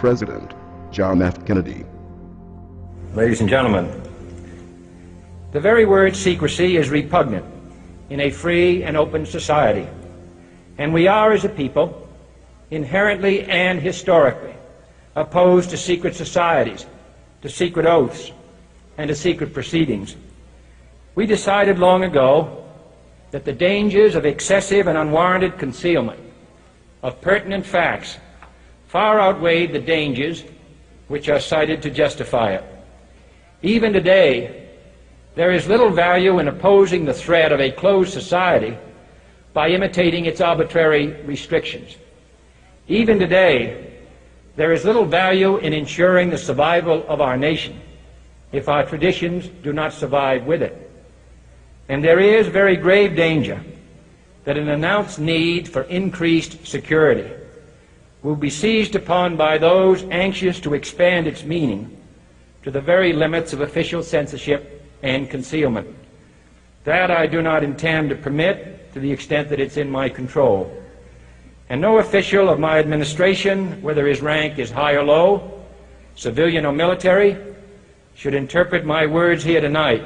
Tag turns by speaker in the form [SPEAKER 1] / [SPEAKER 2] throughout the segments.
[SPEAKER 1] President John F. Kennedy.
[SPEAKER 2] Ladies and gentlemen, the very word secrecy is repugnant in a free and open society, and we are, as a people, inherently and historically opposed to secret societies, to secret oaths, and to secret proceedings. We decided long ago that the dangers of excessive and unwarranted concealment of pertinent facts far outweighed the dangers which are cited to justify it. Even today, there is little value in opposing the threat of a closed society by imitating its arbitrary restrictions. Even today, there is little value in ensuring the survival of our nation if our traditions do not survive with it. And there is very grave danger that an announced need for increased security will be seized upon by those anxious to expand its meaning to the very limits of official censorship and concealment. That I do not intend to permit to the extent that it's in my control. And no official of my administration, whether his rank is high or low, civilian or military, should interpret my words here tonight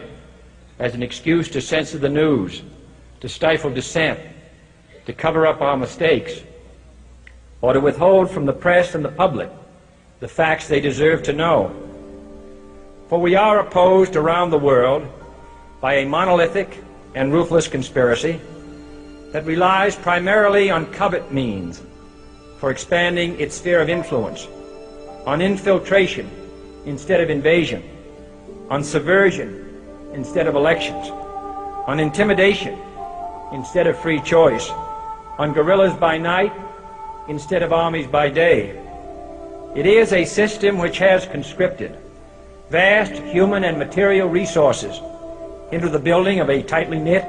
[SPEAKER 2] as an excuse to censor the news, to stifle dissent, to cover up our mistakes, or to withhold from the press and the public the facts they deserve to know. For we are opposed around the world by a monolithic and ruthless conspiracy that relies primarily on covert means for expanding its sphere of influence, on infiltration instead of invasion, on subversion instead of elections, on intimidation instead of free choice, on guerrillas by night instead of armies by day. It is a system which has conscripted vast human and material resources into the building of a tightly knit,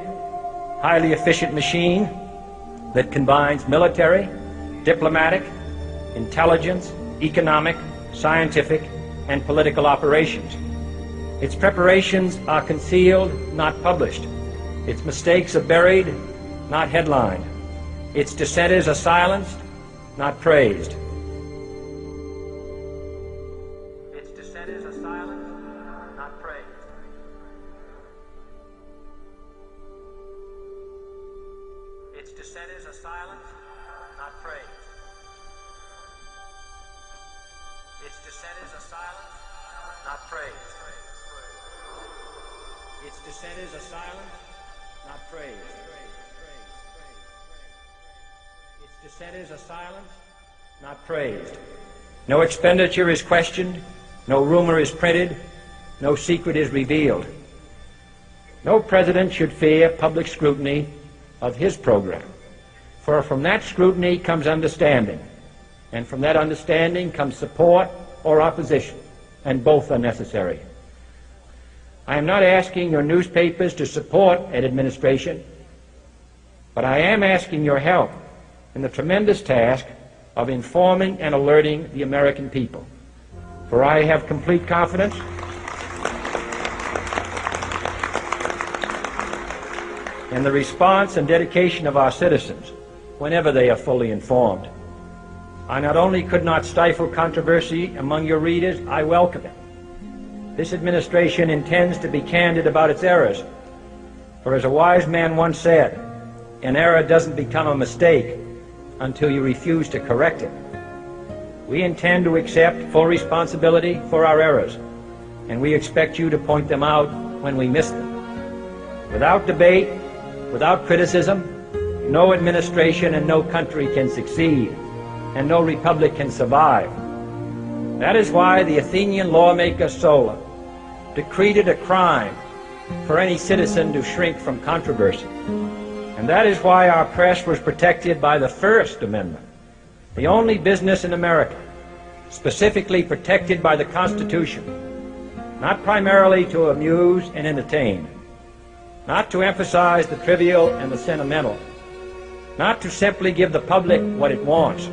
[SPEAKER 2] highly efficient machine that combines military, diplomatic, intelligence, economic, scientific, and political operations. Its preparations are concealed, not published. Its mistakes are buried, not headlined. Its dissenters are silenced, not praised. Its dissenters are silenced, not praised. Its dissenters are silenced, not praised. Its dissenters are silenced, not praised. Its dissenters are silenced, not praised. Its dissenters are silenced, not praised. No expenditure is questioned, no rumor is printed, no secret is revealed. No president should fear public scrutiny of his program, for from that scrutiny comes understanding, and from that understanding comes support or opposition, and both are necessary. I am not asking your newspapers to support an administration, but I am asking your help in the tremendous task of informing and alerting the American people. For I have complete confidence in the response and dedication of our citizens whenever they are fully informed. I not only could not stifle controversy among your readers, I welcome it. This administration intends to be candid about its errors, for as a wise man once said, an error doesn't become a mistake until you refuse to correct it. We intend to accept full responsibility for our errors, and we expect you to point them out when we miss them. Without debate, without criticism, no administration and no country can succeed, and no republic can survive. That is why the Athenian lawmaker Solon decreed it a crime for any citizen to shrink from controversy. And that is why our press was protected by the First Amendment, the only business in America specifically protected by the Constitution, not primarily to amuse and entertain, not to emphasize the trivial and the sentimental, not to simply give the public what it wants,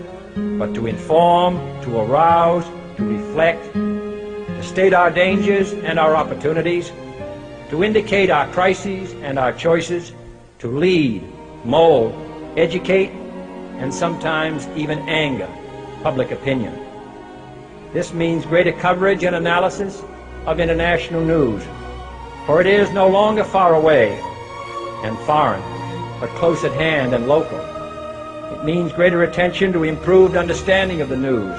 [SPEAKER 2] but to inform, to arouse, to reflect, to state our dangers and our opportunities, to indicate our crises and our choices, to lead, mold, educate, and sometimes even anger public opinion. This means greater coverage and analysis of international news, for it is no longer far away and foreign, but close at hand and local. It means greater attention to improved understanding of the news,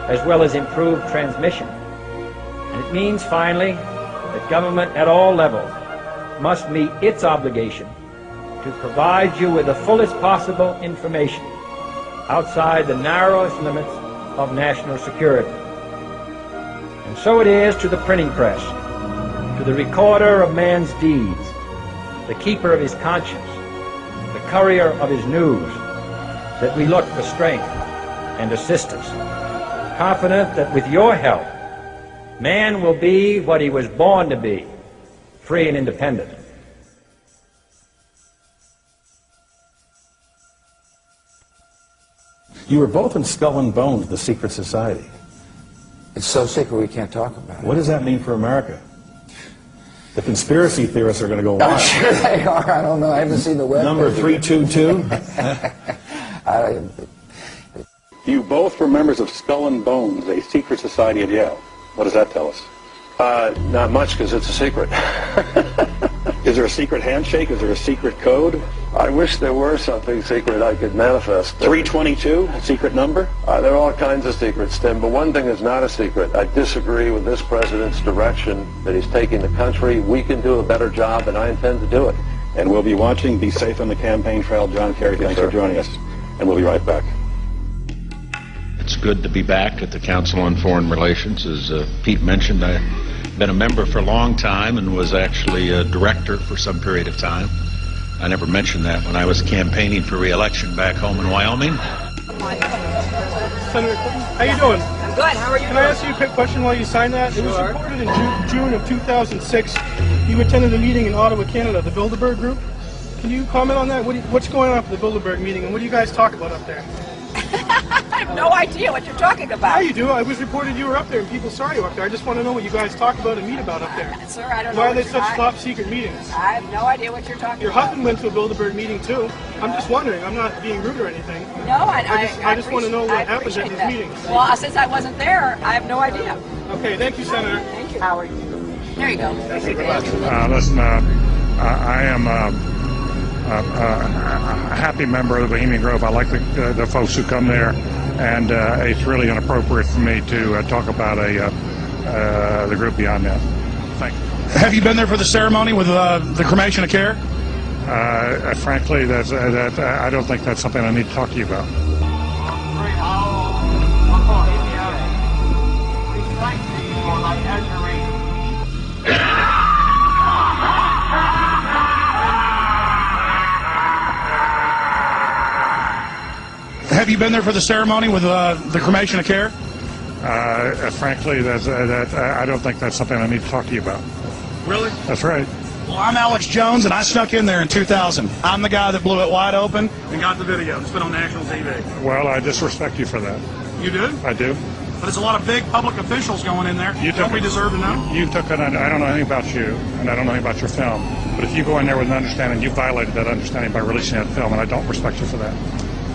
[SPEAKER 2] as well as improved transmission. And it means, finally, that government at all levels must meet its obligation to provide you with the fullest possible information outside the narrowest limits of national security. And so it is to the printing press, to the recorder of man's deeds, the keeper of his conscience, the courier of his news, that we look for strength and assistance, confident that with your help, man will be what he was born to be, free and independent.
[SPEAKER 3] You were both in Skull and Bones, the secret society.
[SPEAKER 4] It's so secret we can't talk about it.
[SPEAKER 3] What does that mean for America? The conspiracy theorists are going to go wild.
[SPEAKER 4] I'm sure they are. I don't know. I haven't seen the web.
[SPEAKER 3] Number 322?
[SPEAKER 5] You both were members of Skull and Bones, a secret society at Yale. What does that tell us?
[SPEAKER 6] Not much, because it's a secret.
[SPEAKER 5] Is there a secret handshake? Is there a secret code?
[SPEAKER 6] I wish there were something secret I could manifest.
[SPEAKER 5] 322, a secret number?
[SPEAKER 6] There are all kinds of secrets, Tim, but one thing is not a secret. I disagree with this president's direction that he's taking the country. We can do a better job, and I intend to do it.
[SPEAKER 5] And we'll be watching. Be safe on the campaign trail. John Kerry, thanks for joining us. And we'll be right back.
[SPEAKER 7] It's good to be back at the Council on Foreign Relations. As Pete mentioned, I've been a member for a long time and was actually a director for some period of time. I never mentioned that when I was campaigning for re-election back home in Wyoming.
[SPEAKER 8] Senator Clinton, how you doing?
[SPEAKER 9] I'm good. How are you?
[SPEAKER 8] Can I ask you a quick question while you sign that? It was reported in June of 2006 you attended a meeting in Ottawa, Canada, the Bilderberg Group. Can you comment on that? What's going on for the Bilderberg meeting, and what do you guys talk about up there?
[SPEAKER 9] I have no idea what you're talking about.
[SPEAKER 8] Yeah, you do. I was reported you were up there and people saw you up there. I just want to know what you guys talk about and meet about up there.
[SPEAKER 9] Sir, I don't know.
[SPEAKER 8] Why are they such top secret meetings?
[SPEAKER 9] I have no idea what you're talking about.
[SPEAKER 8] Your husband went to a Bilderberg meeting too. I'm just wondering. I'm not being rude or anything.
[SPEAKER 9] No, I
[SPEAKER 8] just want to know what happens at these meetings.
[SPEAKER 9] Well, since I wasn't there, I have no idea.
[SPEAKER 8] Okay, thank you, Senator.
[SPEAKER 9] Thank you. Howard. There you go.
[SPEAKER 10] Listen, I am a happy member of the Bohemian Grove. I like the folks who come there, and it's really inappropriate for me to talk about the group beyond that. Thank you.
[SPEAKER 11] Have you been there for the ceremony with the cremation of care?
[SPEAKER 10] Frankly, I don't think that's something I need to talk to you about.
[SPEAKER 11] Have you been there for the ceremony with the cremation of care?
[SPEAKER 10] Frankly, I don't think that's something I need to talk to you about.
[SPEAKER 11] Really?
[SPEAKER 10] That's right.
[SPEAKER 11] Well, I'm Alex Jones, and I snuck in there in 2000. I'm the guy that blew it wide open and got the video. It's been on national TV.
[SPEAKER 10] Well, I disrespect you for that.
[SPEAKER 11] You do?
[SPEAKER 10] I do.
[SPEAKER 11] But it's a lot of big public officials going in there. Don't we deserve to know?
[SPEAKER 10] I don't know anything about you, and I don't know anything about your film. But if you go in there with an understanding, you violated that understanding by releasing that film, and I don't respect you for that.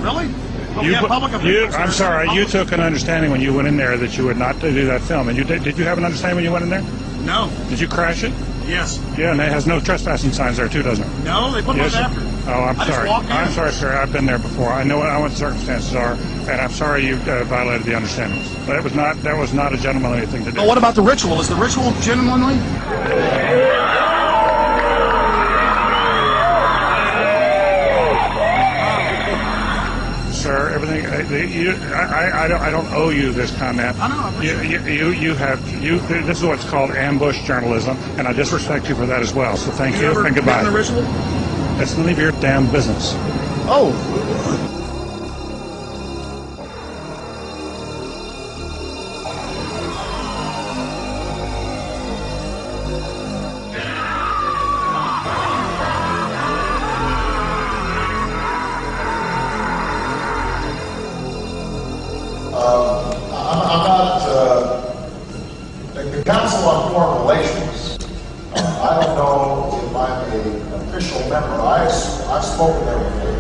[SPEAKER 11] Really? I'm
[SPEAKER 10] sorry, you took an understanding when you went in there that you would not do that film. And did you have an understanding when you went in there?
[SPEAKER 11] No.
[SPEAKER 10] Did you crash it?
[SPEAKER 11] Yes.
[SPEAKER 10] Yeah, and it has no trespassing signs there too, doesn't it?
[SPEAKER 11] No, they put those after.
[SPEAKER 10] Oh, I'm sorry. I'm sorry, sir. I've been there before. I know what the circumstances are, and I'm sorry you violated the understandings. But that was not a gentlemanly thing to do.
[SPEAKER 11] But what about the ritual? Is the ritual gentlemanly?
[SPEAKER 10] Sir, everything. I don't owe you this comment.
[SPEAKER 11] I know.
[SPEAKER 10] This is what's called ambush journalism, and I disrespect you for that as well. So thank you and goodbye.
[SPEAKER 11] The ritual?
[SPEAKER 10] It's none of your damn business.
[SPEAKER 11] Oh.
[SPEAKER 12] The Council on Foreign Relations, I don't know if I'm an official member. I've spoken there before.